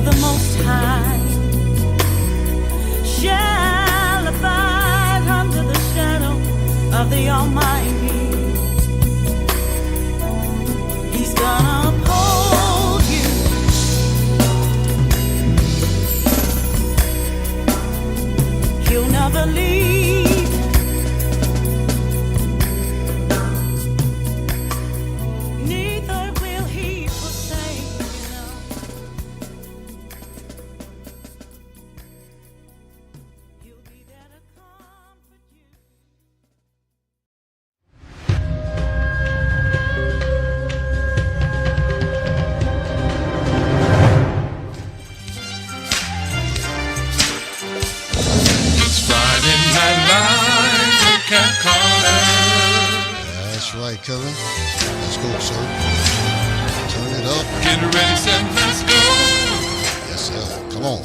of the Most High shall abide under the shadow of the Almighty. He's gonna uphold you. He'll never leave. Neither will he forsake you. He'll be there to comfort you. That's right, Kevin. Let's go, sir. Turn it up. Get ready, set, let's go. Yes, sir. Come on.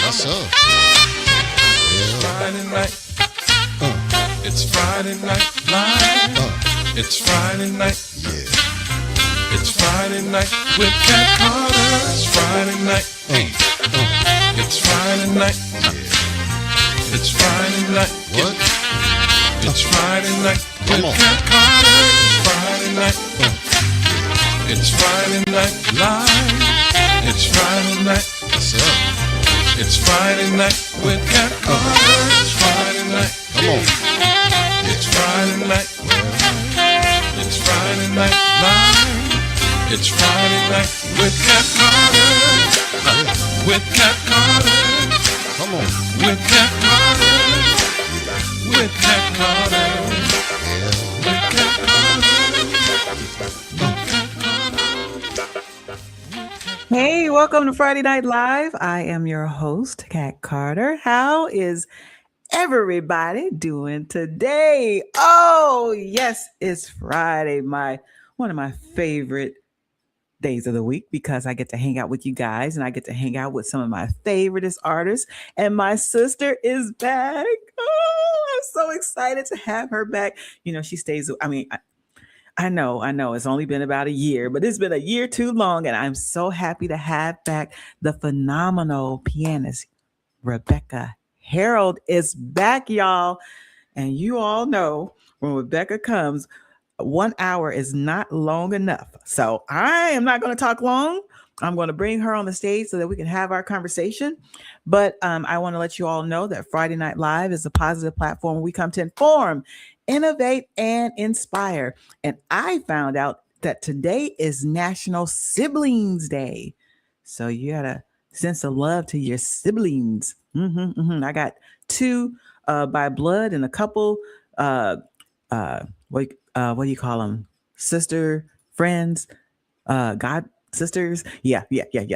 Yes, sir. Yeah. Friday night. It's Friday night live. It's Friday night. Yeah. It's Friday night with Cat Carter. It's Friday night. It's Friday night. It's Friday night. What? It's Friday night Come with on. Cat Carter. It's Friday night. It's Friday night live. It's Friday night. Yes, sir. It's Friday night with Cat Carter. It's Friday night. Come on. It's Friday night. It's Friday night live. It's Friday night with Cat Carter. With Cat Carter. Come on. With Cat Carter. With Cat Carter. Yeah. With Cat Carter. Hey, welcome to Friday Night Live. I am your host, Kat Carter. How is everybody doing today? Oh, yes, it's Friday, one of my favorite days of the week because I get to hang out with you guys and I get to hang out with some of my favoriteest artists. And my sister is back. Oh, I'm so excited to have her back. You know, she stays, I know it's only been about a year, but it's been a year too long. And I'm so happy to have back the phenomenal pianist, Rebecca Harrold is back, y'all. And you all know when Rebecca comes, 1 hour is not long enough. So I am not going to talk long. I'm going to bring her on the stage so that we can have our conversation. But I want to let you all know that Friday Night Live is a positive platform where we come to inform, innovate, and inspire. And I found out that today is National Siblings Day. So you got to send some love to your siblings. I got two by blood and a couple, what do you call them? Sister, friends, God sisters. Yeah.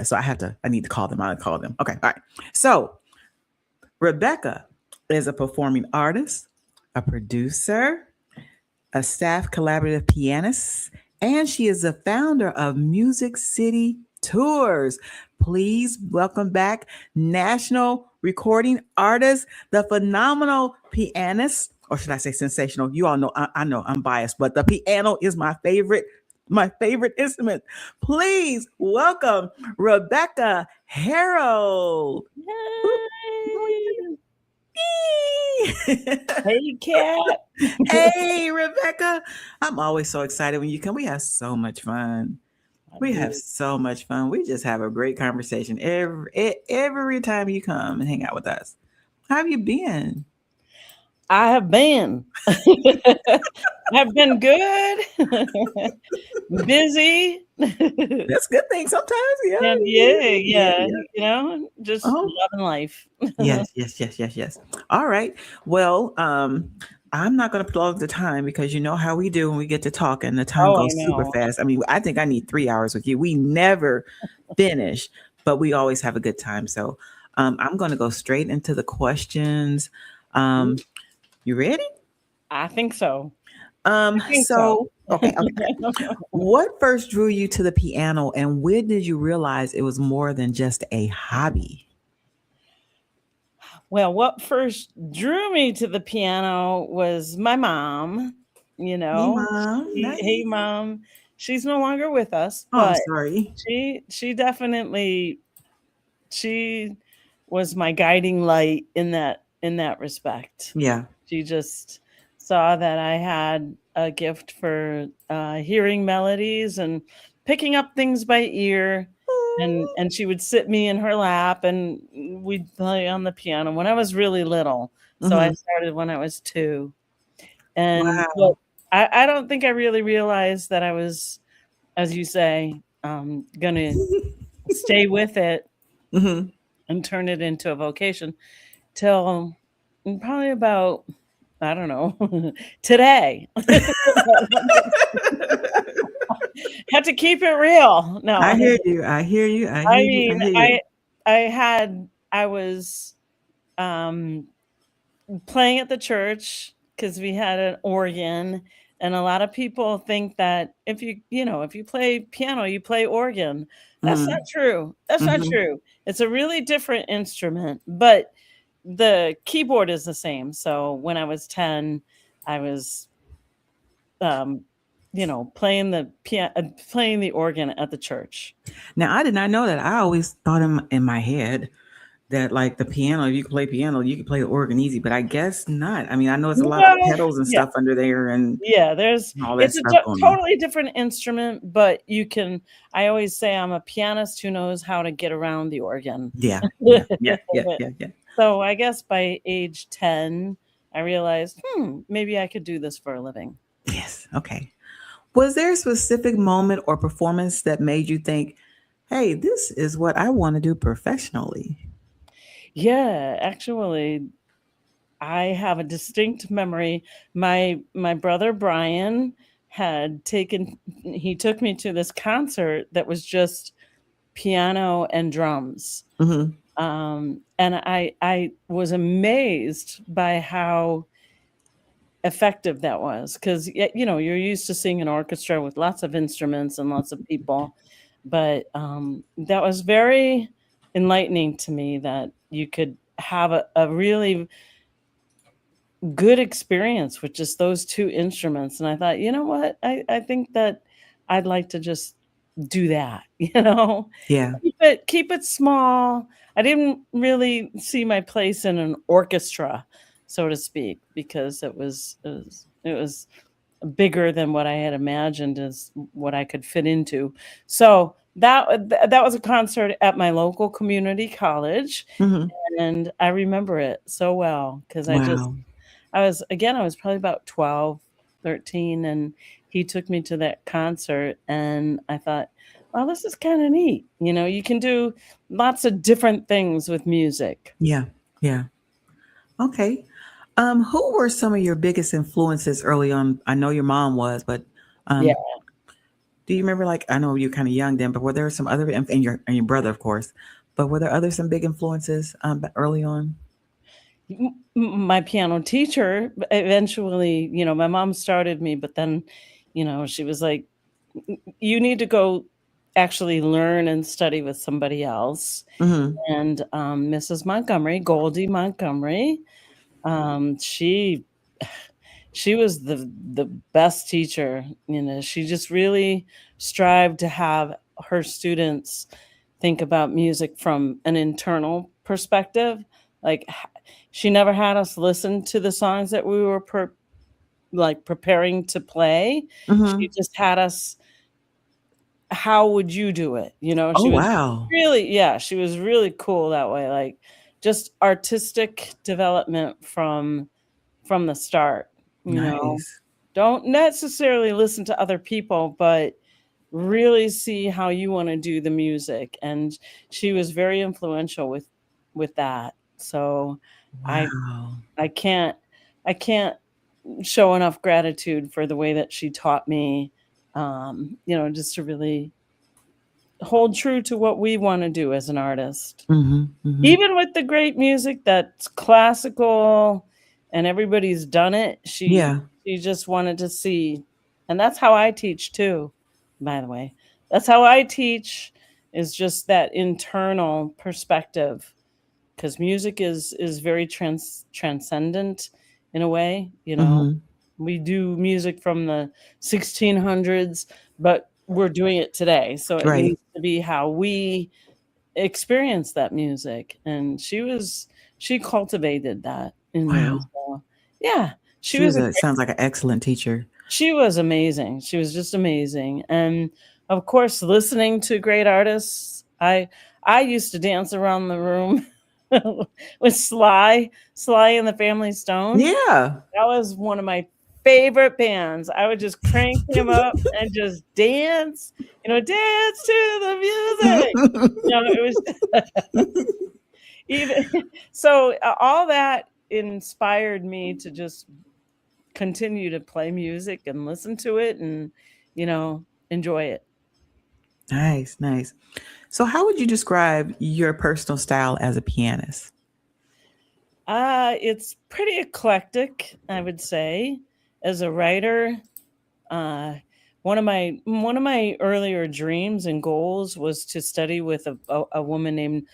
So I need to call them. I'll call them. Okay. All right. So Rebecca is a performing artist, a producer, a staff collaborative pianist, and she is the founder of Music City Tours. Please welcome back National Recording Artist, the phenomenal pianist, or should I say sensational? You all know, I know I'm biased, but the piano is my favorite instrument. Please welcome Rebecca Harrold. Hey, Kat. Hey, Rebecca. I'm always so excited when you come. We have so much fun. We just have a great conversation every time you come and hang out with us. How have you been? I have been. I've been good. Busy. That's a good thing sometimes. Yeah. You know, just loving life. Yes. All right. Well, I'm not going to prolong the time because you know how we do when we get to talk and the time goes super fast. I mean, I think I need 3 hours with you. We never finish, but we always have a good time. So I'm going to go straight into the questions. You ready? I think so. Okay. What first drew you to the piano and when did you realize it was more than just a hobby? Well, what first drew me to the piano was my mom. you Hey, know. Mom. Hey, Nice. Mom. She's no longer with us, Oh, I'm but sorry. she definitely she was my guiding light in that respect. Yeah. She just saw that I had a gift for hearing melodies and picking up things by ear. And she would sit me in her lap and we'd play on the piano when I was really little. So I Hmm. started when I was 2. And but Wow. I don't think I really realized that I was, as you say, gonna stay with it Hmm. and turn it into a vocation till probably about, I don't know, today. Had to keep it real. I No, hear you. I hear you. I I hear you. I mean, hear you. I was um, playing at the church because we had an organ, and a lot of people think that if you play piano, you play organ. That's not Mm-hmm. true. That's not Mm-hmm. true. It's a really different instrument, but the keyboard is the same. So when I was 10, I was um, playing the organ at the church. Now, I did not know that. I always thought in my head that like the piano, if you could play piano, you could play the organ easy, but I guess not. I mean, I know it's a lot of Well, pedals and yeah, stuff under there and yeah. There's all that It's a stuff going on. totally different instrument, but you can. I always say I'm a pianist who knows how to get around the organ. Yeah, yeah, yeah, yeah, yeah, yeah. So I guess by age 10, I realized, maybe I could do this for a living. Yes. Okay. Was there a specific moment or performance that made you think, hey, this is what I want to do professionally? Yeah, actually, I have a distinct memory. My brother Brian he took me to this concert that was just piano and drums. Mm-hmm. And I was amazed by how effective that was because you're used to seeing an orchestra with lots of instruments and lots of people, but that was very enlightening to me that you could have a really good experience with just those 2 instruments, and I thought, "You know what? I think that I'd like to just do that," you know? Yeah. Keep it small. I didn't really see my place in an orchestra, so to speak, because it was bigger than what I had imagined as what I could fit into. So, that was a concert at my local community college, Mm-hmm. and I remember it so well because Wow. I was probably about 12, 13, and he took me to that concert, and I thought, "Well, this is kinda neat." You can do lots of different things with music. Yeah. Yeah. Okay. Who were some of your biggest influences early on? I know your mom was, but Yeah. do you remember? Like, I know you're kind of young then, but were there some other and your brother, of course, but were there other some big influences early on? My piano teacher eventually, my mom started me, but then, she was like, You need to go actually learn and study with somebody else." Mm-hmm. And Mrs. Montgomery, Goldie Montgomery, she she was the best teacher. She just really strived to have her students think about music from an internal perspective. Like she never had us listen to the songs that we were preparing to play. She Mm-hmm. just had us, how would you do it? Oh, She was wow. really, yeah, she was really cool that way. Like just artistic development from the start, you know. Nice. Don't necessarily listen to other people, but really see how you want to do the music. And she was very influential with that. So I Wow. I can't show enough gratitude for the way that she taught me, just to really hold true to what we want to do as an artist. Mm-hmm. Mm-hmm. Even with the great music that's classical and everybody's done it, Yeah. she just wanted to see, and that's how I teach too, by the way. That's how I teach, is just that internal perspective, because music is very transcendent in a way. Mm-hmm. We do music from the 1600s, but we're doing it today. So it Right. needs to be how we experience that music. And she cultivated that in me. Wow. So, yeah, She was sounds like an excellent teacher. she was amazing. She was just amazing. And of course, listening to great artists, I used to dance around the room with Sly and the Family Stone. Yeah. That was one of my favorite bands. I would just crank him up and just dance, dance to the music. It was even so all that inspired me to just continue to play music and listen to it and enjoy it. Nice, nice. So how would you describe your personal style as a pianist? It's pretty eclectic, I would say. As a writer, one of my earlier dreams and goals was to study with a woman named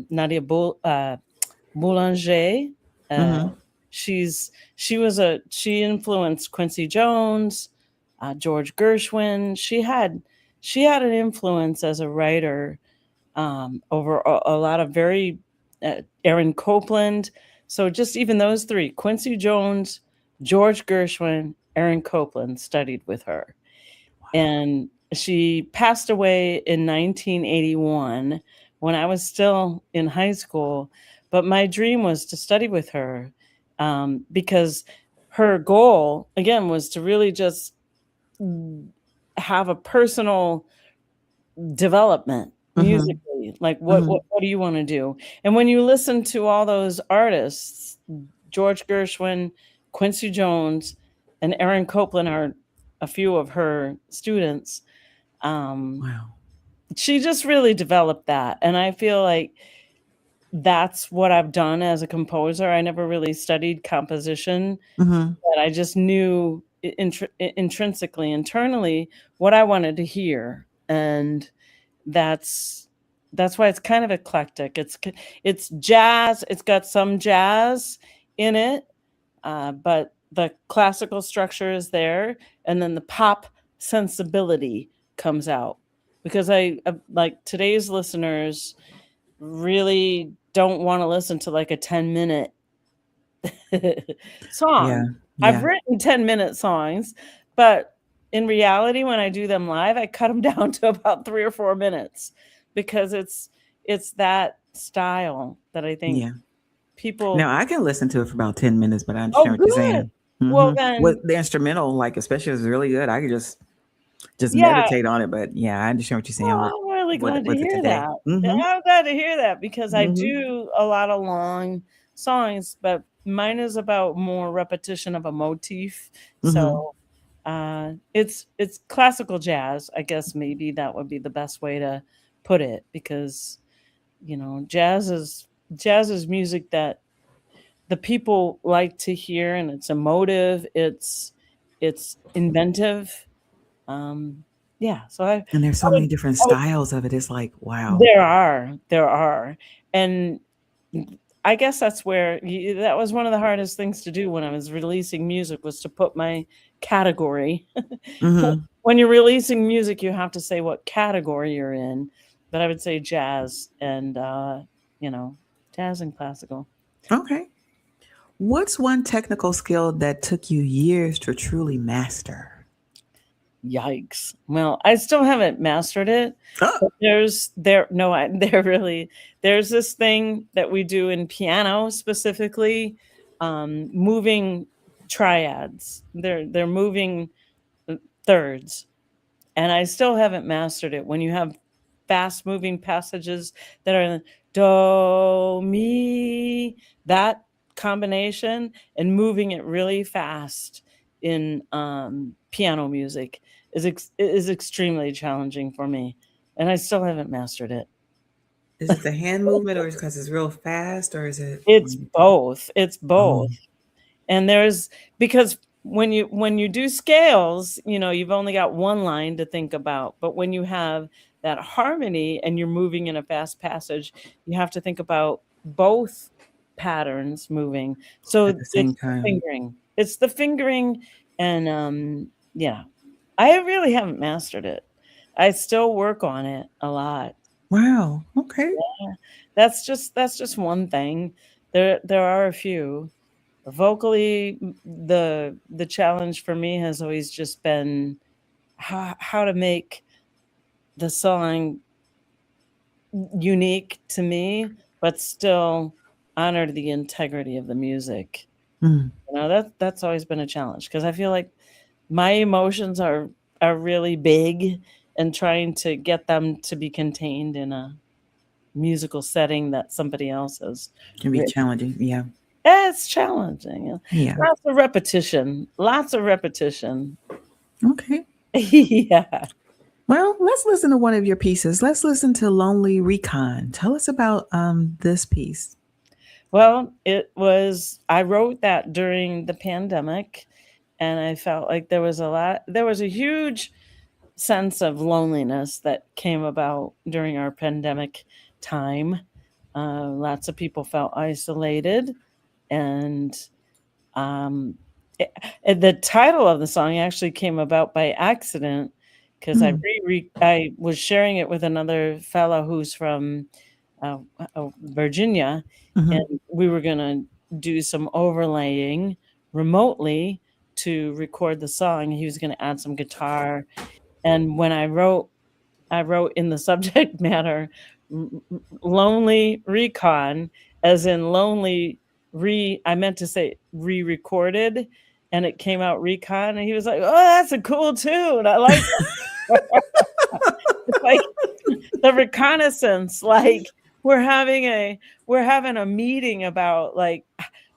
Nadia Boulanger. Mhm. She influenced Quincy Jones, George Gershwin. She had an influence as a writer over a lot of very Aaron Copland. So just even those three: Quincy Jones, George Gershwin, Aaron Copland studied with her, and she passed away in 1981 when I was still in high school. But my dream was to study with her because her goal, again, was to really just have a personal development musically. Like, what do you want to do? And when you listen to all those artists, George Gershwin, Quincy Jones, and Aaron Copland are a few of her students. Wow. She just really developed that. And I feel like that's what I've done as a composer. I never really studied composition, Mhm. but I just knew intrinsically, internally, what I wanted to hear. And that's why it's kind of eclectic. It's jazz. It's got some jazz in it, but the classical structure is there, and then the pop sensibility comes out because I like today's listeners really don't want to listen to like a 10-minute song. Yeah. I've Yeah. written 10-minute songs, but in reality, when I do them live, I cut them down to about 3 or 4 minutes because it's that style that I think Yeah. people. Now I can listen to it for about 10 minutes, but I Oh, understand what you're good. saying. Well, Mhm. then, With the instrumental, like especially, is really good. I could just yeah. meditate on it. But yeah, I understand what you're saying Well, I'm really glad to with it hear today. that. Mm-hmm. I'm glad to hear that because I Mm-hmm. do a lot of long songs, but mine is about more repetition of a motif. Mm-hmm. So it's classical jazz. I guess maybe that would be the best way to put it because jazz is music that the people like to hear, and it's emotive. It's inventive. Yeah. So And there's so would many different I would styles of it. It's like, wow. there are. And I guess that's where that was one of the hardest things to do when I was releasing music was to put my category. Mm-hmm. When you're releasing music, you have to say what category you're in. But I would say jazz and, jazz and classical. Okay. What's one technical skill that took you years to truly master? Yikes. Well, I still haven't mastered it. Oh. But there's this thing that we do in piano specifically, moving triads. They're moving thirds. And I still haven't mastered it. When you have fast moving passages that are do, mi, that combination, and moving it really fast in piano music is extremely challenging for me. And I still haven't mastered it. Is it the hand movement, or is it because it's real fast, or is it? It's both. It's both. Oh. And because when you do scales, you've only got one line to think about. But when you have that harmony and you're moving in a fast passage, you have to think about both patterns moving. So At the same time. It's the fingering And yeah, I really haven't mastered it. I still work on it a lot. Wow. Okay. Yeah, that's just one thing. There are a few. Vocally, the challenge for me has always just been how to make the song unique to me, but still honor the integrity of the music. Mm. That's always been a challenge because I feel like my emotions are really big, and trying to get them to be contained in a musical setting that somebody else has Can be written. challenging. Yeah. It's challenging. Yeah. Lots of repetition. Lots of repetition. Okay. Yeah. Well, let's listen to one of your pieces. Let's listen to Lonely Recon. Tell us about this piece. Well, I wrote that during the pandemic, and I felt like there was a huge sense of loneliness that came about during our pandemic time. Lots of people felt isolated, and um, the title of the song actually came about by accident because Mm. I was sharing it with another fellow who's from Virginia, Mhm. and we were going to do some overlaying remotely to record the song. He was going to add some guitar, and when I wrote in the subject matter lonely recon, as in lonely I meant to say re-recorded, and it came out recon, and he was like, "Oh, that's a cool tune. I like it." It's like the reconnaissance, like we're having a meeting about like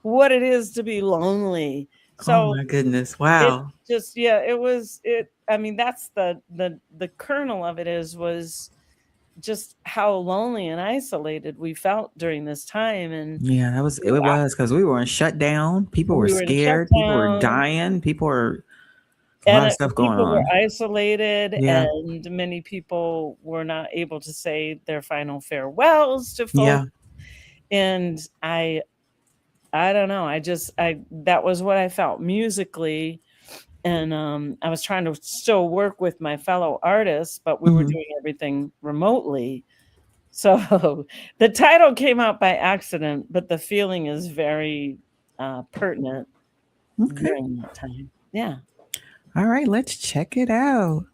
what it is to be lonely. Oh So my goodness. it Wow. just I mean, that's the kernel of it was just how lonely and isolated we felt during this time. And Yeah, it was because we were in shutdown. People were we were in scared. People were shutdown, dying. People were a lot and of stuff going people were on. isolated, Yeah. and many people were not able to say their final farewells to folks. Yeah. And I don't know, I that was what I felt musically. And I was trying to still work with my fellow artists, but we were Mhm. doing everything remotely. So the title came out by accident, but the feeling is very pertinent Okay. during that time. Yeah. All right, let's check it out.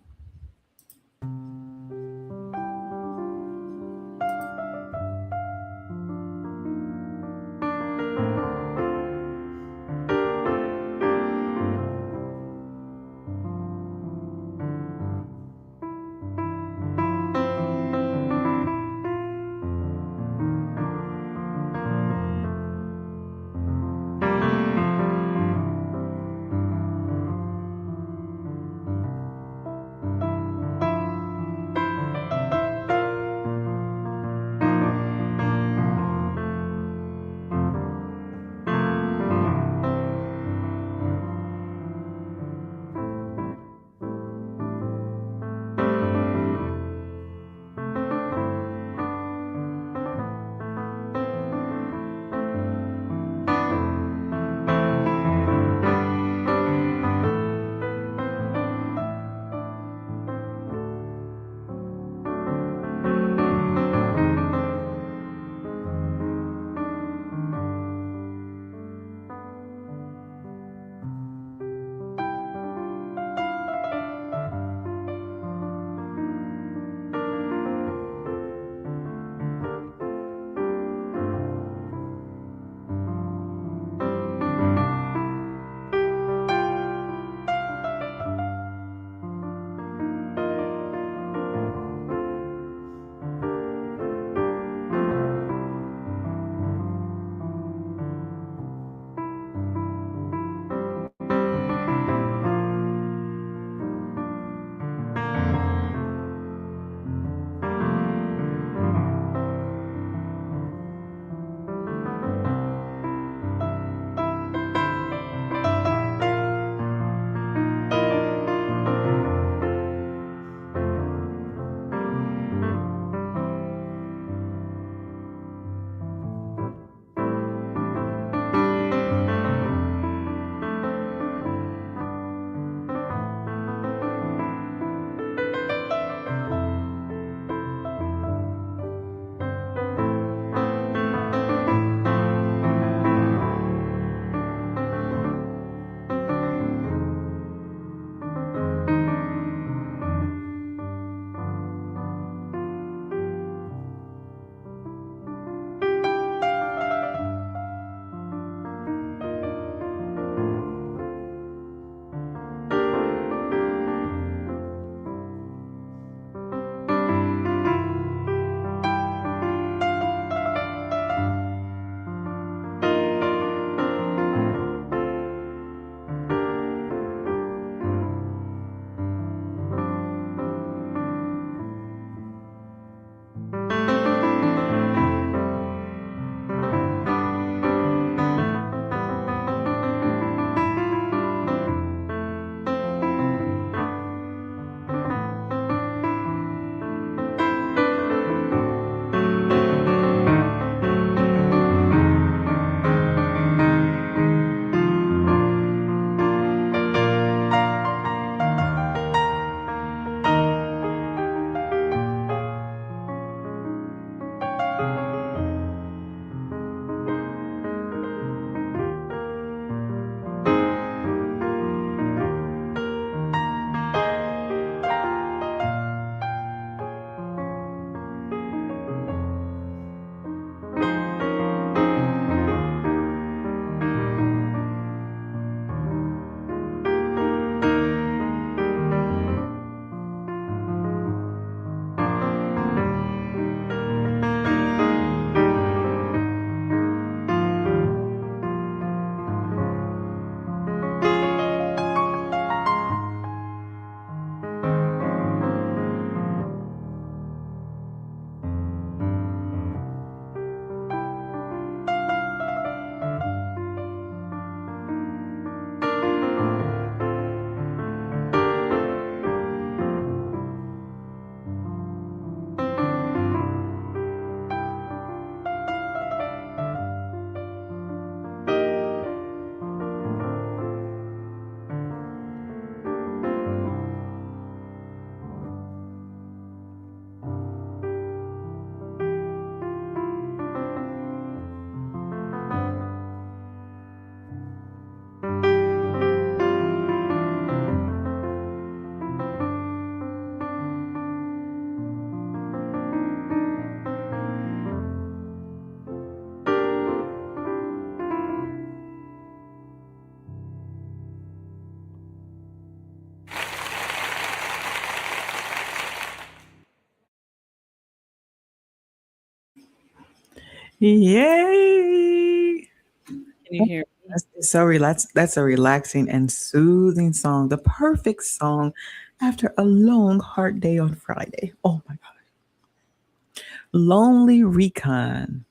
Yay! Can you hear me? That's so relaxed. That's a relaxing and soothing song. The perfect song after a long, hard day on Friday. Oh my God. Lonely Recon.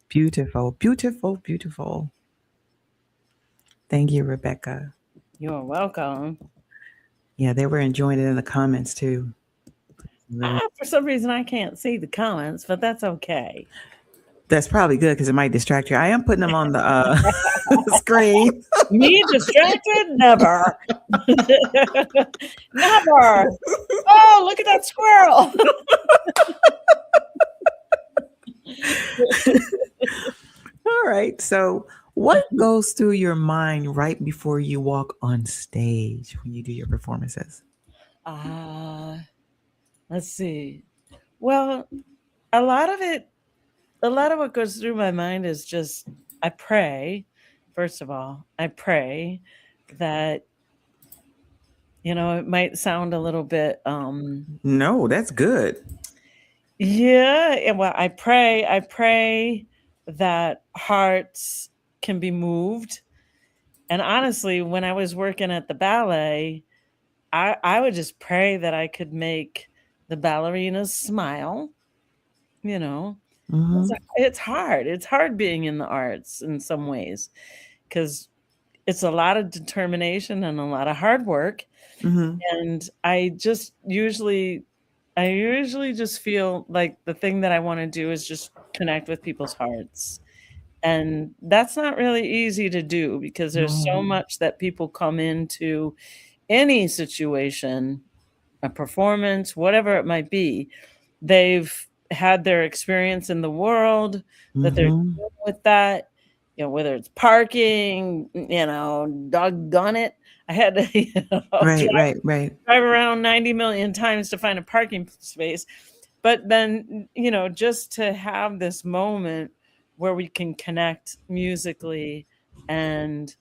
Beautiful, beautiful, beautiful. Thank you, Rebecca. You're welcome. Yeah, they were enjoying it in the comments too. Really. For some reason, I can't see the comments, but that's okay. That's probably good because it might distract you. I am putting them on the screen. Me distracted? Never. Never. Oh, look at that squirrel. All right. So, what goes through your mind right before you walk on stage when you do your performances? Let's see. Well, a lot of what goes through my mind is just I pray. First of all, I pray that it might sound a little bit No, that's good. yeah, well, I pray that hearts can be moved. And honestly, when I was working at the ballet, I would just pray that I could make the ballerinas smile. You know, Mm-hmm. it's hard. It's hard being in the arts in some ways because it's a lot of determination and a lot of hard work. Mm-hmm. And I usually just feel like the thing that I want to do is just connect with people's hearts. And that's not really easy to do because there's so No. much that people come into any situation, a performance, whatever it might be. They've had their experience in the world that they're Mm-hmm. dealing with that, whether it's parking, doggone it. I had to, Right, right, right. drive around 90 million times to find a parking space. But then, just to have this moment where we can connect musically and,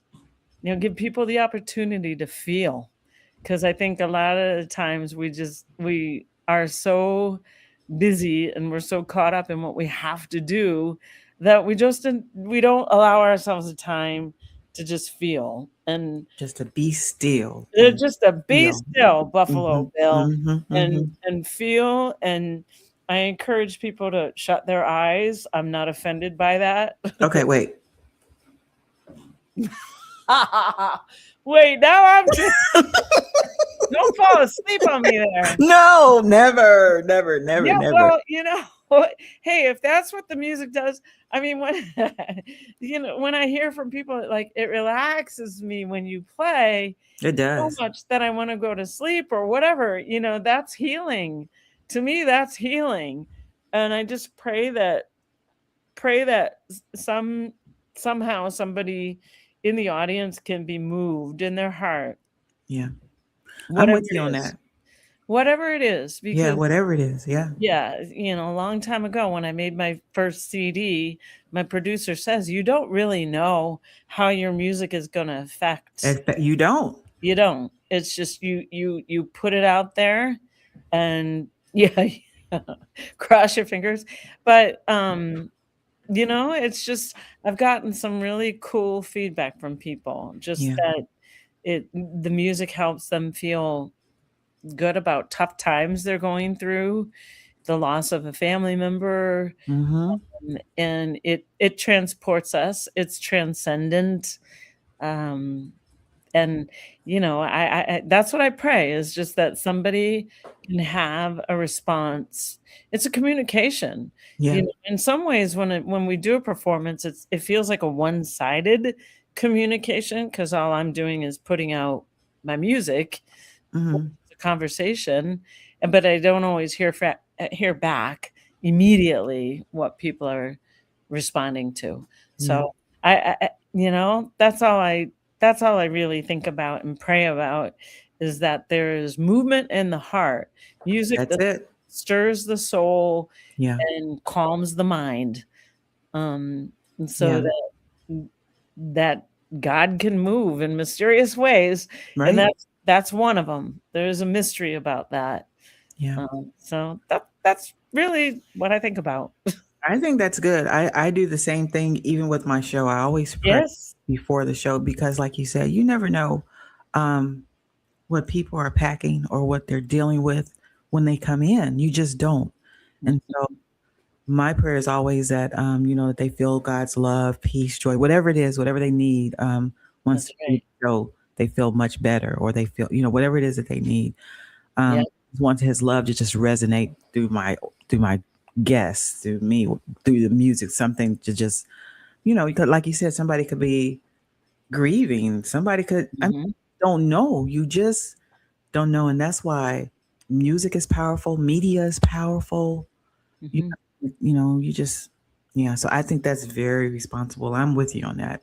give people the opportunity to feel. Because I think a lot of the times we are so busy and we're so caught up in what we have to do that we don't allow ourselves the time to just feel. And Just to be still and just a be feel. still, Mm-hmm. Buffalo Bill, Mm-hmm. and Mm-hmm. feel. And I encourage people to shut their eyes. I'm not offended by that. Okay, wait. Wait, now I'm just don't fall asleep on me there. No, never, never, never, Yeah, never. well, hey, if that's what the music does, I mean, when when I hear from people, like it relaxes me when you play It so does. much that I want to go to sleep or whatever. That's healing. To me, that's healing, and I just pray that somehow somebody in the audience can be moved in their heart, Yeah. I'm whatever with you it on is, that. whatever it is, Yeah, because whatever it is. Yeah. yeah, a long time ago when I made my first CD, my producer says, you don't really know how your music is going to affect. You don't. You don't. It's just you put it out there and yeah, cross your fingers. But it's just I've gotten some really cool feedback from people just Yeah. that the music helps them feel good about tough times they're going through, the loss of a family member, Mm-hmm. and it transports us. It's transcendent. Um, and I that's what I pray is just that somebody can have a response. It's a communication. Yeah. In some ways when we do a performance, it feels like a one-sided communication because all I'm doing is putting out my music, Mm-hmm. the conversation, but I don't always hear back immediately what people are responding to. Yeah. So that's all I really think about and pray about is that there is movement in the heart, music That's that it. stirs the soul Yeah. and calms the mind, and so Yeah. that God can move in mysterious ways, and Right. that's one of them. There's a mystery about that. Yeah. So that's really what I think about. I think that's good. I do the same thing even with my show. I always pray Yes. before the show because, like you said, you never know um, what people are packing or what they're dealing with when they come in. You just don't. And so my prayer is always that that they feel God's love, peace, joy, whatever it is, whatever they need. Once That's they right. show, they feel much better, or they feel whatever it is that they need. Yeah. Want His love to just resonate through my guests, through me, through the music, something to just because like you said, somebody could be grieving, somebody could Hmm. don't know, you just don't know, and that's why music is powerful, media is powerful. You Hmm. you just yeah. So I think that's very responsible. I'm with you on that,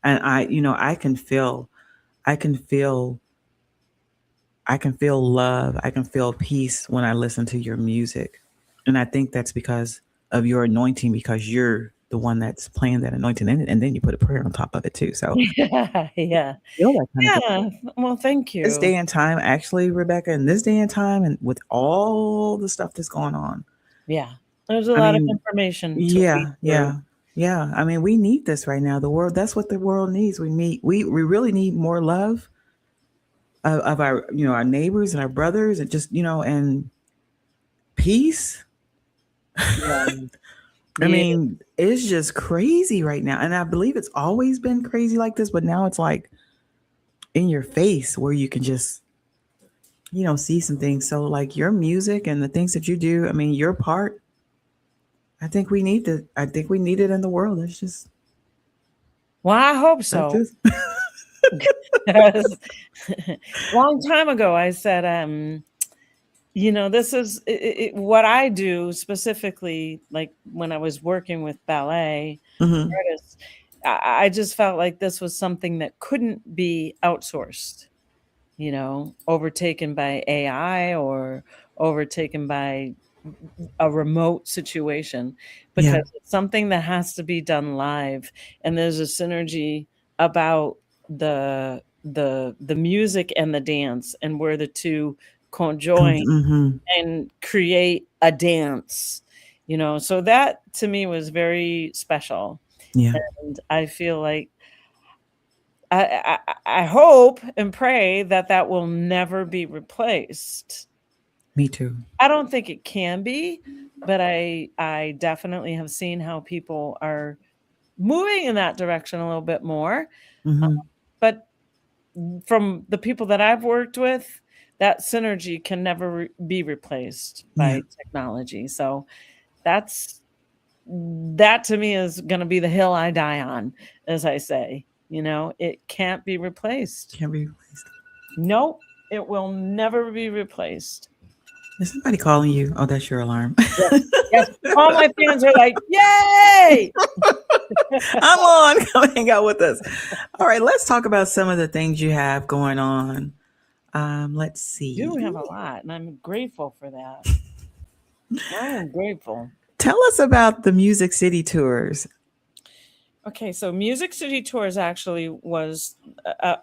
and I can feel I can feel love. I can feel peace when I listen to your music. And I think that's because of your anointing, because you're the one that's playing that anointing. And then you put a prayer on top of it too. So Yeah. Yeah. feel that kind of thing. Yeah. Well, thank This you. day and time, actually, Rebecca, in this day and time, and with all the stuff that's going on, Yeah. There's a I lot of mean, information to weed yeah, through. yeah, yeah. I mean, we need this right now. The world, that's what the world needs. We really need more love of our, our neighbors and our brothers and just, and peace. Yeah. I Yeah. mean, it's just crazy right now. And I believe it's always been crazy like this, but now it's like in your face where you can just, see some things. So, like your music and the things that you do, I mean, your part, I think we need it in the world. It's just, Well, I hope that's so. just, Because long time ago, I said, this is what I do specifically, like when I was working with ballet hmm artists. I just felt like this was something that couldn't be outsourced, overtaken by AI or overtaken by a remote situation, yeah, because it's something that has to be done live, and there's a synergy about the music and the dance, and where the two conjoin hmm and create a dance, so that to me was very special. yeah, And I feel like I hope and pray that that will never be replaced. me too. I don't think it can be, but I definitely have seen how people are moving in that direction a little bit more. Uh, hmm but from the people that I've worked with, that synergy can never be replaced Yeah, by technology. So that's that to me is going to be the hill I die on, as I say. It can't be replaced. can't be replaced. Nope, it will never be replaced. Is somebody calling you? Oh, that's your alarm. Yes, yes. All my fans are like, "Yay!" I'm on. Come hang out with us. All right, let's talk about some of the things you have going on. Let's Do see. have a lot, and I'm grateful for that. I am grateful. Tell us about the Music City tours. Okay, so Music City Tours actually was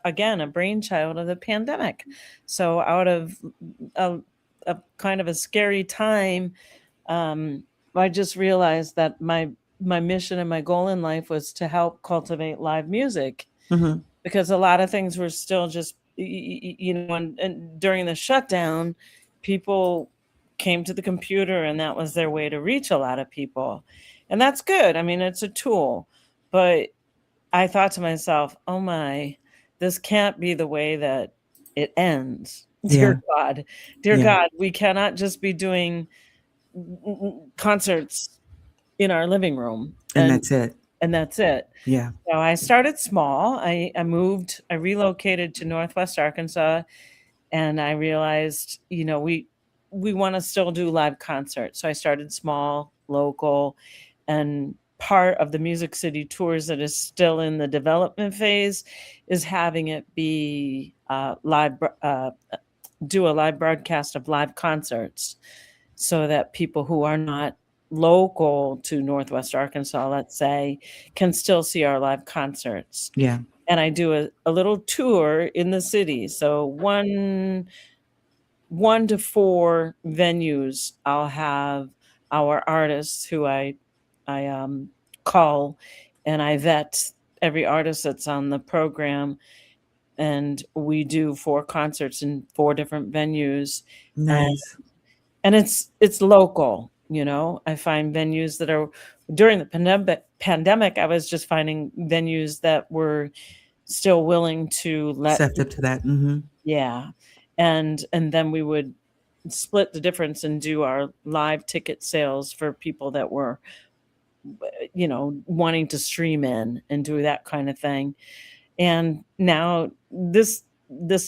again a brainchild of the pandemic. So out of a kind of a scary time, I just realized that my mission and my goal in life was to help cultivate live music, hmm because a lot of things were still just and during the shutdown, people came to the computer, and that was their way to reach a lot of people, and that's good. I mean, it's a tool, but I thought to myself, oh my, this can't be the way that it ends. Yeah, Dear yeah, God, we cannot just be doing concerts in our living room, and that's it. and that's it. Yeah, So I started small. I relocated to Northwest Arkansas, and I realized, we want to still do live concerts. So I started small, local, and part of the Music City tours that is still in the development phase is having it be do a live broadcast of live concerts, so that people who are not local to Northwest Arkansas, let's say, can still see our live concerts. yeah, And I do a little tour in the city. So one to four venues, I'll have our artists who I call and I vet every artist that's on the program, and we do 4 concerts in 4 different venues. Nice. And it's local, you know. I find venues that are during the pandemic, I was just finding venues that were still willing to let Receptive to that. Mm-hmm. yeah. And then we would split the difference and do our live ticket sales for people that were, you know, wanting to stream in and do that kind of thing. And now this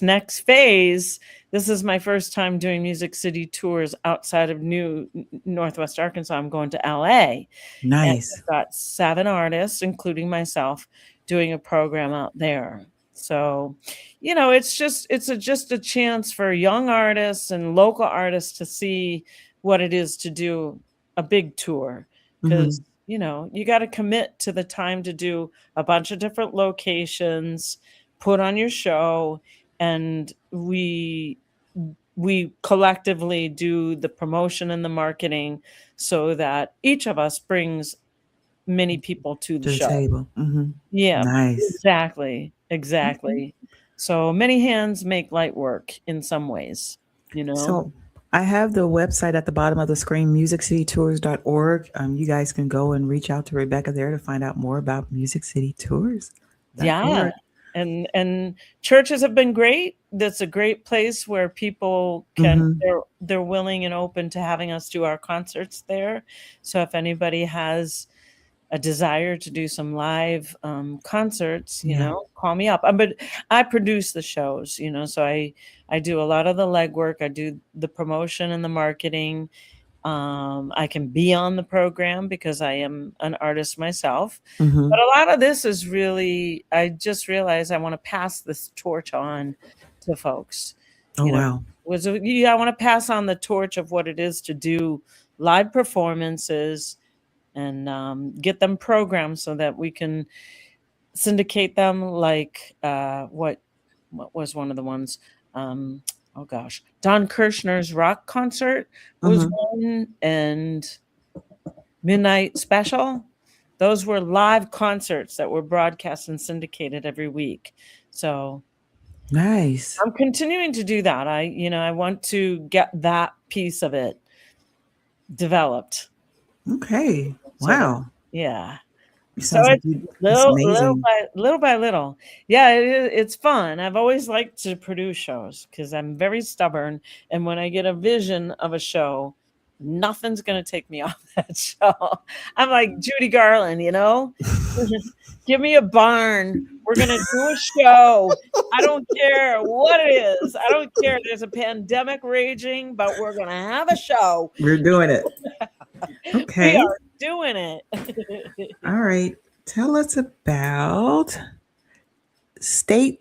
next phase, this is my first time doing Music City tours outside of Northwest Arkansas. I'm going to LA. And Nice. I've got 7 artists, including myself, doing a program out there. So, you know, it's just a chance for young artists and local artists to see what it is to do a big tour. Because, you know, you got to commit to the time to do a bunch of different locations, put on your show, and we collectively do the promotion and the marketing so that each of us brings many people to the To the show. table. Mm-hmm. Yeah, Nice. exactly. So many hands make light work in some ways, you know. So I have the website at the bottom of the screen, musiccitytours.org. You guys can go and reach out to Rebecca there to find out more about Music City Tours. Yeah. And churches have been great. That's a great place where people can they're willing and open to having us do our concerts there. So if anybody has a desire to do some live concerts, you know, call me up. But I produce the shows, you know, so I do a lot of the legwork. I do the promotion and the marketing. I can be on the program because I am an artist myself. But a lot of this is really, I just realized I want to pass this torch on to folks. Oh, you know, wow. I want to pass on the torch of what it is to do live performances and get them programmed so that we can syndicate them like what was one of the ones? Oh gosh, Don Kirshner's rock concert was one, and Midnight Special. Those were live concerts that were broadcast and syndicated every week. So nice. I'm continuing to do that. I want to get that piece of it developed. Okay. Wow. Yeah. So it's little by little. Yeah, it's fun. I've always liked to produce shows because I'm very stubborn. And when I get a vision of a show, nothing's going to take me off that show. I'm like Judy Garland, you know, give me a barn. We're going to do a show. I don't care what it is. I don't care. There's a pandemic raging, but we're going to have a show. We're doing it. Okay. We are doing it. All right. Tell us about State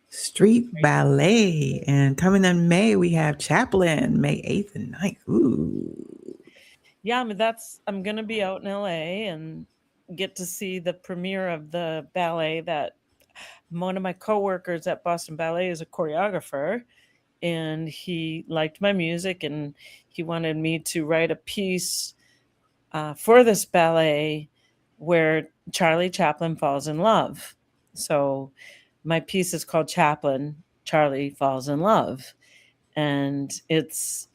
Street Ballet. And coming in May, we have Chaplin, May 8th and 9th. Ooh. Yeah, I mean, I'm going to be out in LA and get to see the premiere of the ballet that one of my coworkers at Boston Ballet is a choreographer, and he liked my music and he wanted me to write a piece for this ballet where Charlie Chaplin falls in love. So my piece is called Chaplin, Charlie Falls in Love. And it's,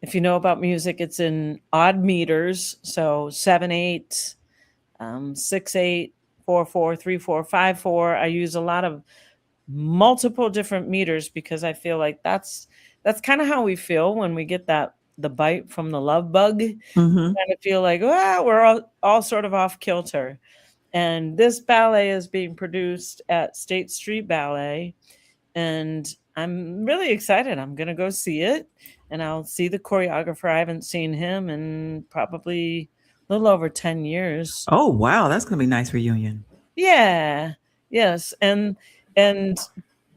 if you know about music, it's in odd meters. So 7/8, 6/8, 4/4, 3/4, 5/4. I use a lot of multiple different meters because I feel like that's kind of how we feel when we get the bite from the love bug. Kind of feel like, we're all sort of off kilter. And this ballet is being produced at State Street Ballet, and I'm really excited. I'm going to go see it, and I'll see the choreographer. I haven't seen him in probably a little over 10 years. Oh, wow. That's going to be a nice reunion. Yeah. Yes. And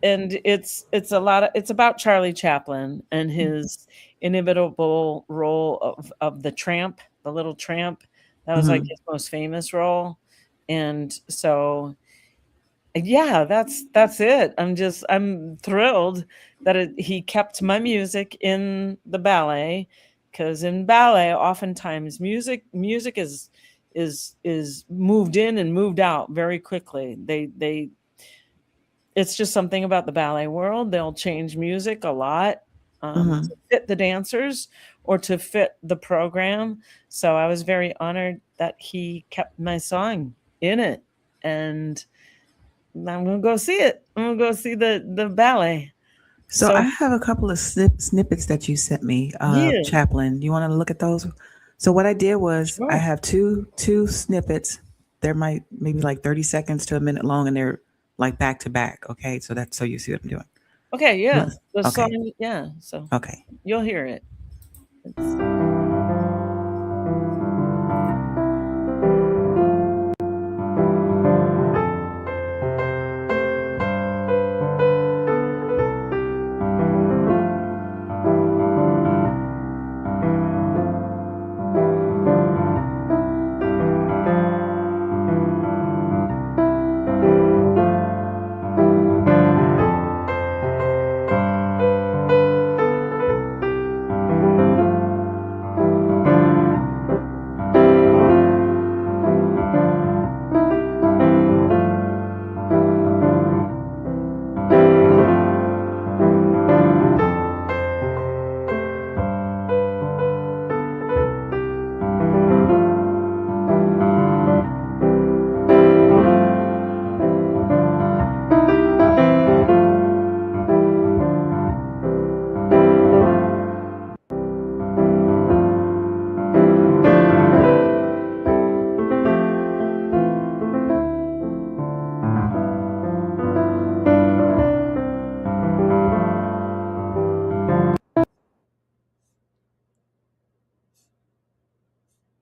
it's about Charlie Chaplin and his inimitable role of the tramp, the little tramp. That was like his most famous role. And so, yeah, that's it. I'm thrilled that he kept my music in the ballet, because in ballet, oftentimes music is is moved in and moved out very quickly. It's just something about the ballet world. They'll change music a lot to fit the dancers or to fit the program. So I was very honored that he kept my song in it, and I'm gonna go see it. I'm gonna go see the ballet. So I have a couple of snippets that you sent me, Yeah. Chaplin. You want to look at those? So what I did was I Sure. have two snippets. They're maybe like 30 seconds to a minute long, and they're like back to back. Okay, so that's so you see what I'm doing. Okay, yeah. Yes. The Okay. song, yeah. So Okay. you'll hear it.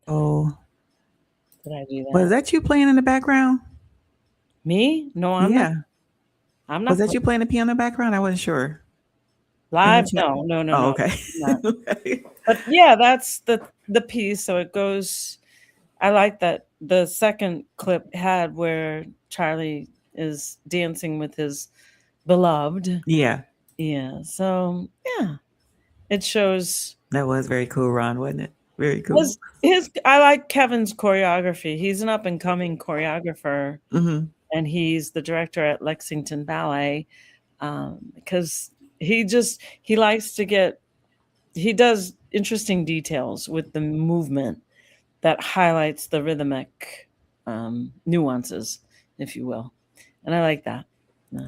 Oh, Did I do that? was that you playing in the background? Me? No, I'm Yeah. not. I'm not Was that you playing the piano in the background? I wasn't sure. live. chat- No, no, no, Oh, no. okay. I'm not. But yeah, that's the piece. So it goes. I like that the second clip had where Charlie is dancing with his beloved. Yeah, Yeah. So yeah, it shows that was very cool, Ron, wasn't it? Very cool. his. I like Kevin's choreography. He's an up and coming choreographer, and he's the director at Lexington Ballet, because he likes to get. He does interesting details with the movement that highlights the rhythmic nuances, if you will. And I like that.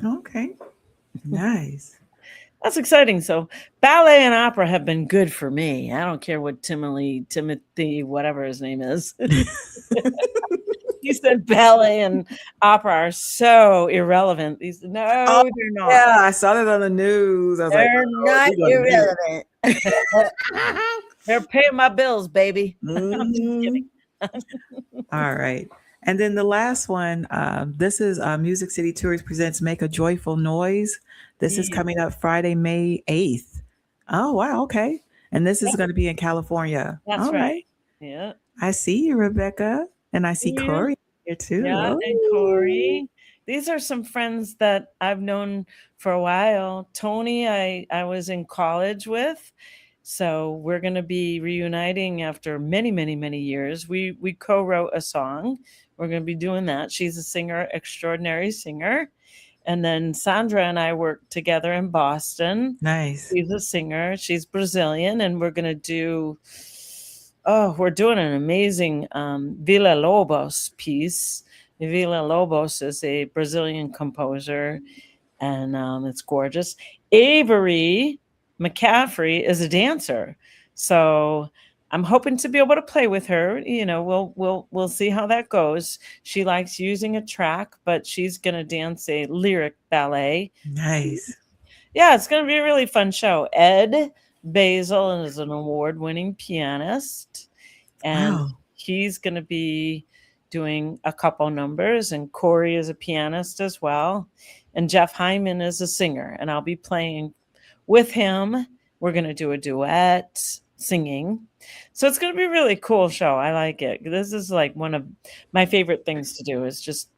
Okay. Nice. That's exciting. So ballet and opera have been good for me. I don't care what Timothy, whatever his name is. He said ballet and opera are so irrelevant. He said, no, they're not. Yeah, I saw that on the news. I was They're not we're gonna do irrelevant. They're paying my bills, baby. I'm just Mhm. kidding. All right. And then the last one, this is Music City Tours presents Make a Joyful Noise. This is Yeah. coming up Friday, May 8th. Oh, wow. Okay. And this is going to be in California. That's All right. Yeah. I see you, Rebecca. And I see Yeah. Corey here too. Yeah, and Ooh. Corey. These are some friends that I've known for a while. Tony, I was in college with. So we're going to be reuniting after many, many, many years. We co-wrote a song. We're going to be doing that. She's a singer, extraordinary singer. And then Sandra and I worked together in Boston. Nice. She's a singer. She's Brazilian, and we're going to do. We're doing an amazing Villa Lobos piece. Villa Lobos is a Brazilian composer, and it's gorgeous. Avery McCaffrey is a dancer, so I'm hoping to be able to play with her. You know, we'll see how that goes. She likes using a track, but she's gonna dance a lyric ballet. Nice. Yeah, it's gonna be a really fun show. Ed Basil is an award-winning pianist, and Wow. he's gonna be doing a couple numbers, and Corey is a pianist as well, and Jeff Hyman is a singer, and I'll be playing with him. We're going to do a duet singing. So it's going to be a really cool show. I like it. This is like one of my favorite things to do is just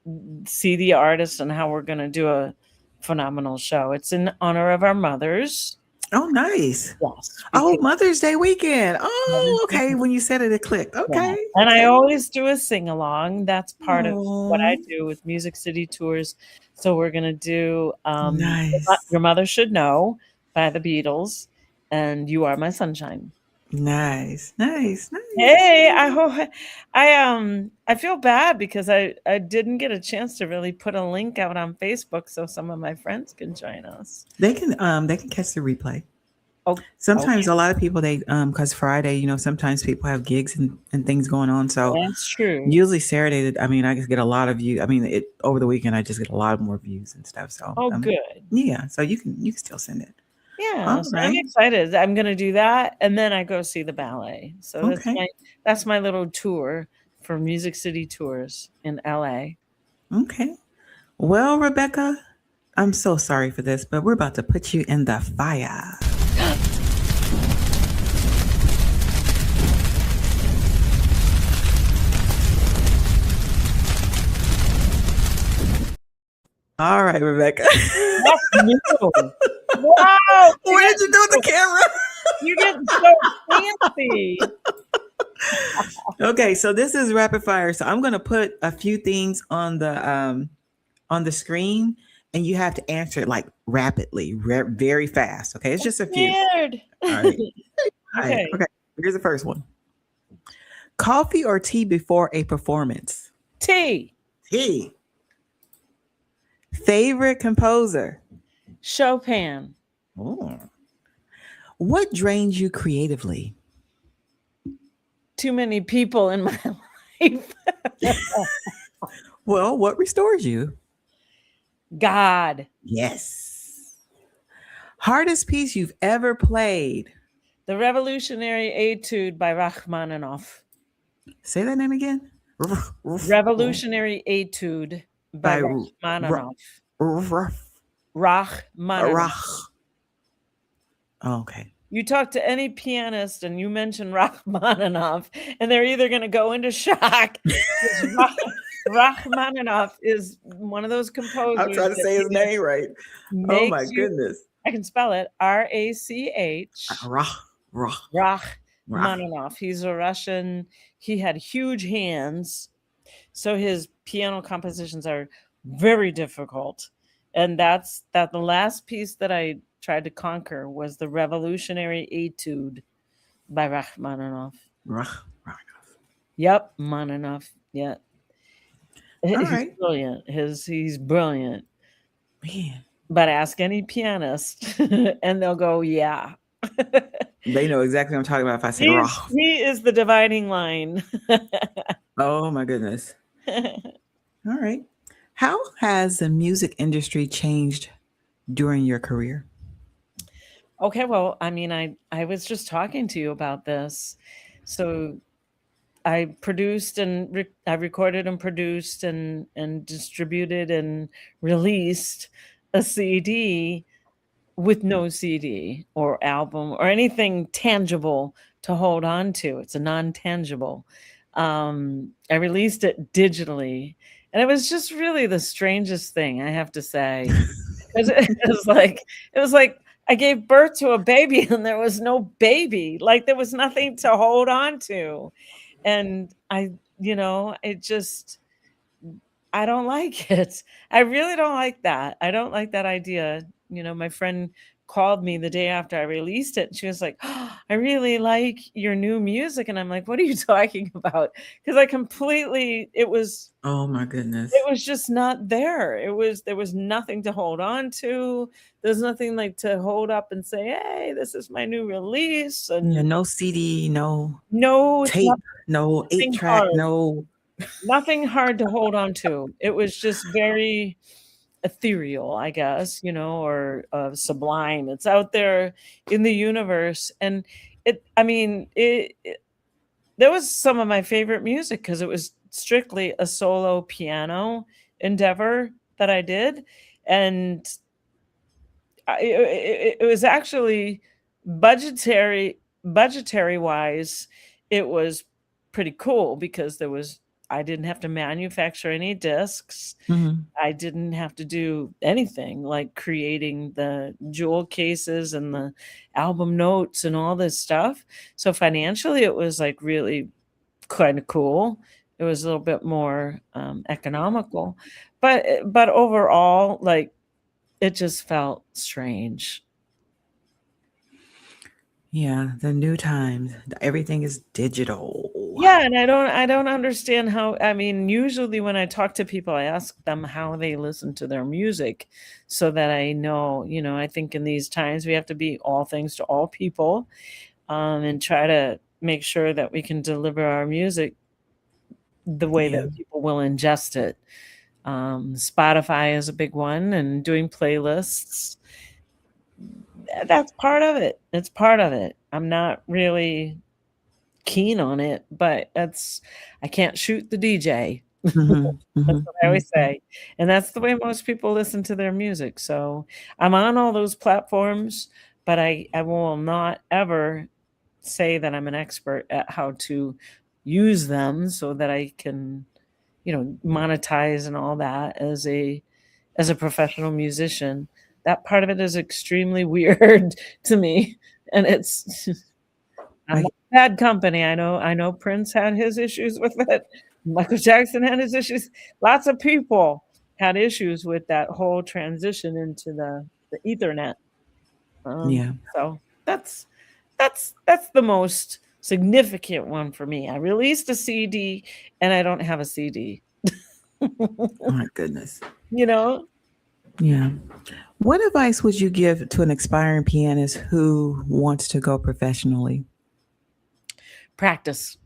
see the artist and how we're going to do a phenomenal show. It's in honor of our mothers. Oh, nice. Yes. Oh, because Mother's Day weekend. Mother's Oh, Day, okay. When you said it, it clicked. yeah. Okay. And I Okay. always do a sing along. That's part of what I Oh, do with Music City tours. So we're gonna do nice. Your Mother Should Know by the Beatles and You Are My Sunshine. Nice. Nice. Nice. Hey, I hope I feel bad because I didn't get a chance to really put a link out on Facebook so some of my friends can join us. They can catch the replay. Oh, Sometimes okay. a lot of people because Friday, sometimes people have gigs and things going on. So That's true. usually Saturday, I mean, I just get a lot of views. I mean, over the weekend I just get a lot more views and stuff. So Oh, good. yeah, so you can still send it. Yeah, All so I'm right. excited. I'm gonna do that, and then I go see the ballet. So Okay. that's my little tour for Music City Tours in LA. Okay. Well, Rebecca, I'm so sorry for this, but we're about to put you in the fire. All right, Rebecca. That's new. Wow, What did you do with the camera? you're getting so fancy. Okay, so this is rapid fire. So I'm gonna put a few things on the screen, and you have to answer it like rapidly, very fast. Okay, it's just a few. Weird. All right. All right. Okay. Okay. Here's the first one. Coffee or tea before a performance? T. Tea. Favorite composer? Chopin. Oh. What drains you creatively? Too many people in my life. Well, what restores you? God. Yes. Hardest piece you've ever played? The Revolutionary Etude by Rachmaninoff. Say that name again. Revolutionary Etude by Rachmaninoff. Rachmaninoff. Okay. You talk to any pianist and you mention Rachmaninoff, and they're either going to go into shock. Rachmaninoff is one of those composers. I'm trying to say his name right. Oh my goodness. I can spell it. R-A-C-H. Rachmaninoff. He's a Russian. He had huge hands, so his piano compositions are very difficult. And that's the last piece that I tried to conquer was the Revolutionary Etude by Rachmaninoff. Yep, Maninoff. Yeah. He's right. brilliant. He's brilliant. Man. But ask any pianist and they'll go, yeah. They know exactly what I'm talking about if I say Rach. He is the dividing line. Oh my goodness. All right. How has the music industry changed during your career? Okay, well, I mean, I was just talking to you about this. So I produced and I recorded and produced and distributed and released a CD with no CD or album or anything tangible to hold on to. It's a non-tangible. I released it digitally, and it was just really the strangest thing, I have to say. It was like I gave birth to a baby and there was no baby. Like there was nothing to hold on to. And I don't like it. I really don't like that. I don't like that idea. My friend called me the day after I released it and she was like, oh, I really like your new music. And I'm like, what are you talking about? Because it was Oh my goodness. it was just not there. There was nothing to hold on to. There's nothing like to hold up and say, hey, this is my new release. And no CD, no tape, no 8-track, nothing hard to hold on to. It was just very ethereal, I guess, or sublime. It's out there in the universe. And there was some of my favorite music because it was strictly a solo piano endeavor that I did. And it was actually budgetary wise, it was pretty cool because there was I didn't have to manufacture any discs. Mhm. I didn't have to do anything like creating the jewel cases and the album notes and all this stuff. So financially, it was like really kind of cool. It was a little bit more economical, but overall, like it just felt strange. Yeah, the new times. Everything is digital. Yeah, and I don't understand how. I mean, usually when I talk to people, I ask them how they listen to their music so that I know, I think in these times we have to be all things to all people, and try to make sure that we can deliver our music the way Yeah. that people will ingest it. Spotify is a big one, and doing playlists. That's part of it. It's part of it. I'm not really keen on it, but I can't shoot the DJ. Mhm, That's mhm, what I always mhm. say. And that's the way most people listen to their music. So I'm on all those platforms, but I will not ever say that I'm an expert at how to use them so that I can, monetize and all that as a professional musician. That part of it is extremely weird to me. And it's I'm I not bad company. I know Prince had his issues with it. Michael Jackson had his issues. Lots of people had issues with that whole transition into the Ethernet. yeah. So that's the most significant one for me. I released a CD and I don't have a CD. Oh my goodness. You know? Yeah. What advice would you give to an aspiring pianist who wants to go professionally? Practice.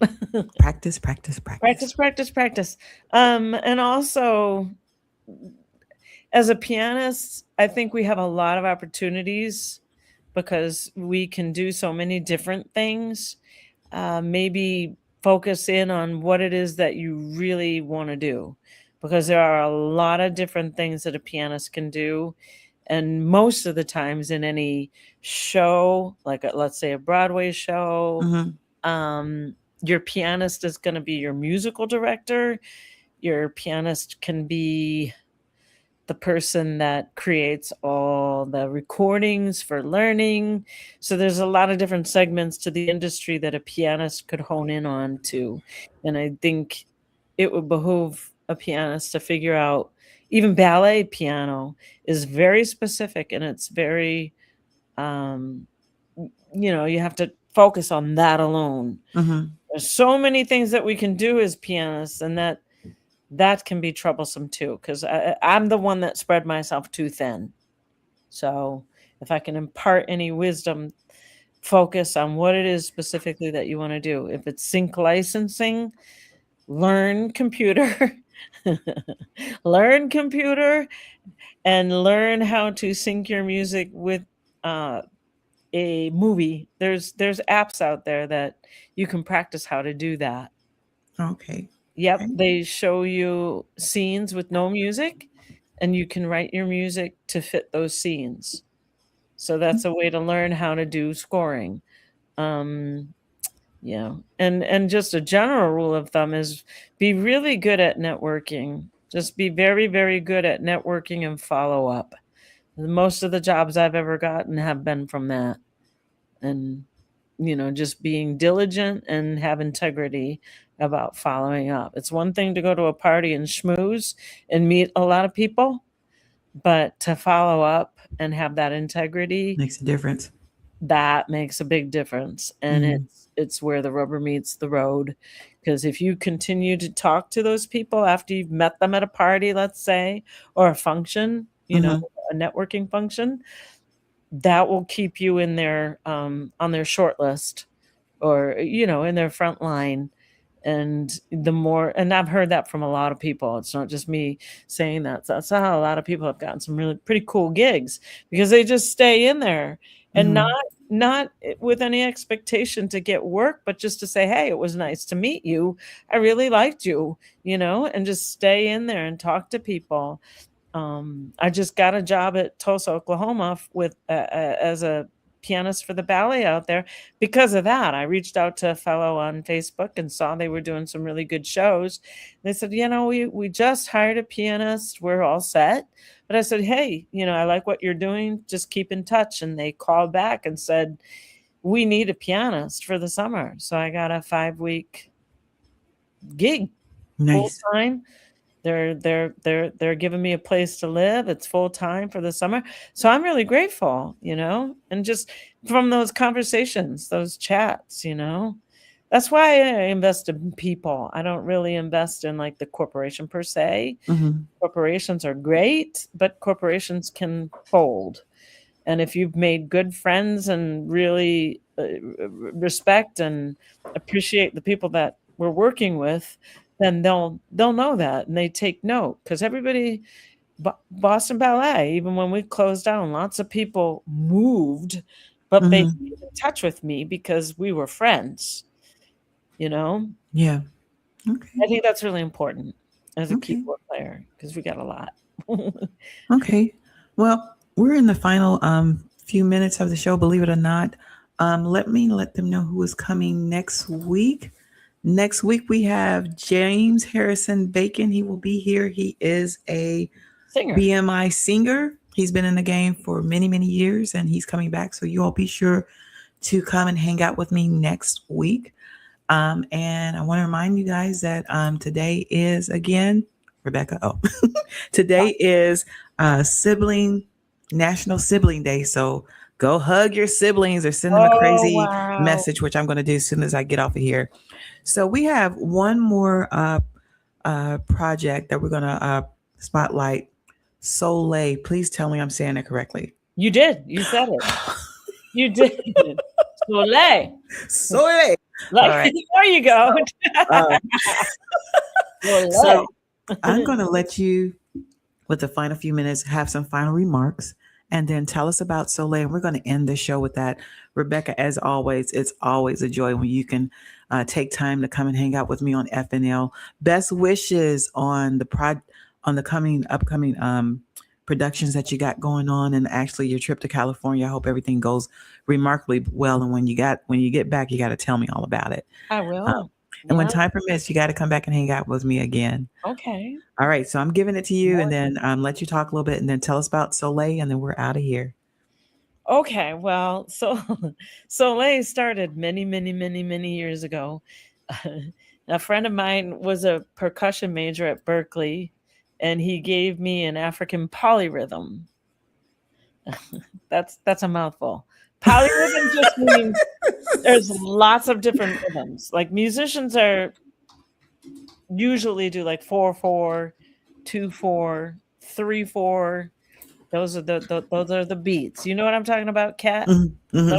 Practice, practice, practice. Practice, practice, practice. And also as a pianist, I think we have a lot of opportunities because we can do so many different things. Maybe focus in on what it is that you really want to do, because there are a lot of different things that a pianist can do. And most of the times in any show, like let's say a Broadway show, Mhm. your pianist is going to be your musical director. Your pianist can be the person that creates all the recordings for learning. So there's a lot of different segments to the industry that a pianist could hone in on too. And I think it would behoove a pianist to figure out, even ballet piano is very specific, and it's very um you have to focus on that alone. Mhm. There's so many things that we can do as pianists, and that can be troublesome too, because I'm the one that spread myself too thin. So if I can impart any wisdom, focus on what it is specifically that you want to do. If it's sync licensing, learn computer, learn computer, and learn how to sync your music with uh, a movie. There's apps out there that you can practice how to do that. Okay. Yep, Okay. they show you scenes with no music, and you can write your music to fit those scenes. So that's a way to learn how to do scoring. Um, yeah, and just a general rule of thumb is be really good at networking. Just be very, very good at networking and follow up. Most of the jobs I've ever gotten have been from that. And just being diligent and have integrity about following up. It's one thing to go to a party and schmooze and meet a lot of people, but to follow up and have that integrity, Makes a difference. that makes a big difference. And Mhm. it's where the rubber meets the road. Because if you continue to talk to those people after you've met them at a party, let's say, or a function, Mhm. a networking function, that will keep you in their on their short list, or in their front line. And I've heard that from a lot of people. It's not just me saying that. So that's how a lot of people have gotten some really pretty cool gigs, because they just stay in there and Mhm. not with any expectation to get work, but just to say, hey, it was nice to meet you, I really liked you, and just stay in there and talk to people. I just got a job at Tulsa, Oklahoma with as a pianists for the ballet out there. Because of that, I reached out to a fellow on Facebook and saw they were doing some really good shows. They said, we just hired a pianist. We're all set. But I said, hey, I like what you're doing. Just keep in touch. And they called back and said, we need a pianist for the summer. So I got a 5-week gig, Nice. full time. They're giving me a place to live. It's full time for the summer. So I'm really grateful, and just from those conversations, those chats, that's why I invest in people. I don't really invest in like the corporation per se. Mm-hmm. Corporations are great, but corporations can fold. And if you've made good friends and really respect and appreciate the people that we're working with, then they'll know that, and they take note, because everybody, Boston Ballet, even when we closed down, lots of people moved, but they Mm-hmm. keep in touch with me because we were friends. Yeah. Okay. I think that's really important as a Okay. keyboard player, because we got a lot. Okay. Well, we're in the final few minutes of the show, believe it or not. Let them know who is coming next week. Next week, we have James Harrison Bacon. He will be here. He is a Singer. BMI singer. He's been in the game for many, many years, and he's coming back. So you all be sure to come and hang out with me next week. And I want to remind you guys that today is, again, Rebecca. Today is National Sibling Day. So go hug your siblings or send them a crazy message, which I'm going to do as soon as I get off of here. So we have one more project that we're going to spotlight. Soleil. Please tell me I'm saying it correctly. You did. You said it. You did. Soleil. Soleil. Like, all right. There you go. So I'm going to let you, with the final few minutes, have some final remarks, and then tell us about Soleil. And we're going to end the show with that. Rebecca, as always, it's always a joy when you can take time to come and hang out with me on FNL. Best wishes on the upcoming productions that you got going on, and actually your trip to California. I hope everything goes remarkably well. And when you get back, you got to tell me all about it. I will. And when time permits, you got to come back and hang out with me again. Okay. All right. So I'm giving it to you, and then let you talk a little bit, and then tell us about Soleil, and then we're out of here. Okay. Well, so Soleil started many, many, many, many years ago. A friend of mine was a percussion major at Berkeley, and he gave me an African polyrhythm. That's a mouthful. Polyrhythm just means there's lots of different rhythms. Like musicians usually do like 4/4, 2/4, 3/4. Those are the beats. You know what I'm talking about, Kat?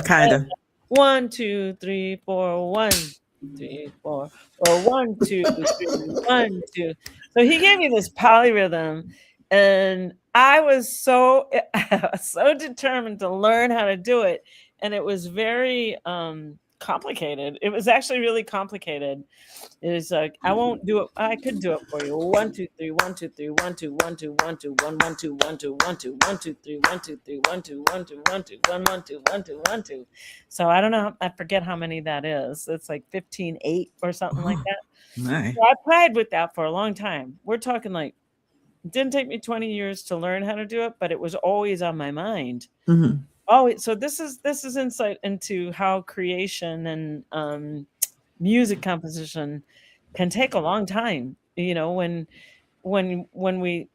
Kind of. 1, 2, 3, 4, 1, 3, 4, or 1, 2, 3, 1, 2. So he gave me this polyrhythm, and I was so determined to learn how to do it, and it was very complicated. It was actually really complicated. It was like, I won't do it. I could do it for you. 1, 2, 3, 1, 2, 3, 1, 2, 1, 2, 1, 2, 1, 1, 2, 1, 2, 1, 2, 1, 2, 3, 1, 2, 3, 1, 2, 1, 2, 1, 2, 1, 1, 2, 1, 2, 1, 2. So I don't know. I forget how many that is. It's like 15/8 or something like that. Nice. So I played with that for a long time. We're talking like, it didn't take me 20 years to learn how to do it, but it was always on my mind. Mm-hmm. Oh, so this is insight into how creation and music composition can take a long time. When we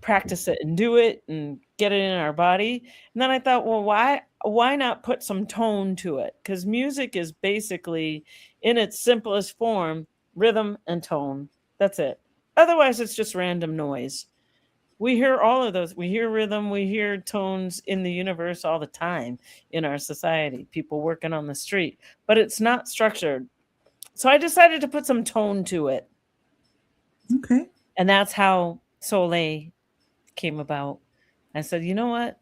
practice it and do it and get it in our body. And then I thought, well, why not put some tone to it? Because music is basically, in its simplest form, rhythm and tone. That's it. Otherwise, it's just random noise. We hear all of those. We hear rhythm, we hear tones in the universe all the time in our society, people working on the street, but it's not structured. So I decided to put some tone to it. Okay. And that's how Soleil came about. I said, you know what?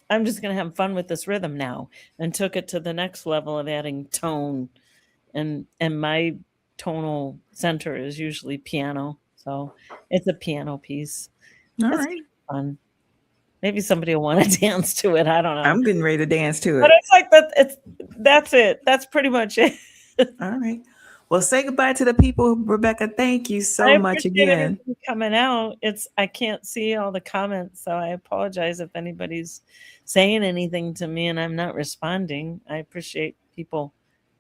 I'm just going to have fun with this rhythm now, and took it to the next level of adding tone. And my tonal center is usually piano. So it's a piano piece. All It's right. fun. Maybe somebody will want to dance to it. I don't know. I'm getting ready to dance to But it. it's like that's it. That's pretty much it. All right. Well, say goodbye to the people, Rebecca. Thank you so I much appreciate again. everybody coming out. I can't see all the comments, so I apologize if anybody's saying anything to me and I'm not responding. I appreciate people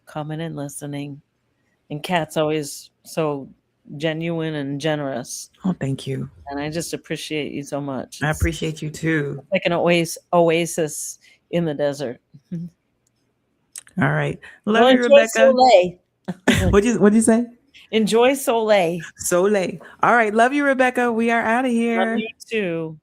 coming and listening. And Kat's always so genuine and generous. Oh, thank you. And I just appreciate you so much. I It's appreciate you too. like an oasis in the desert. All right. Well, Love you, enjoy Rebecca. Soleil. What'd you say? Enjoy Soleil. Soleil. All right. Love you, Rebecca. We are out of here. Love you too.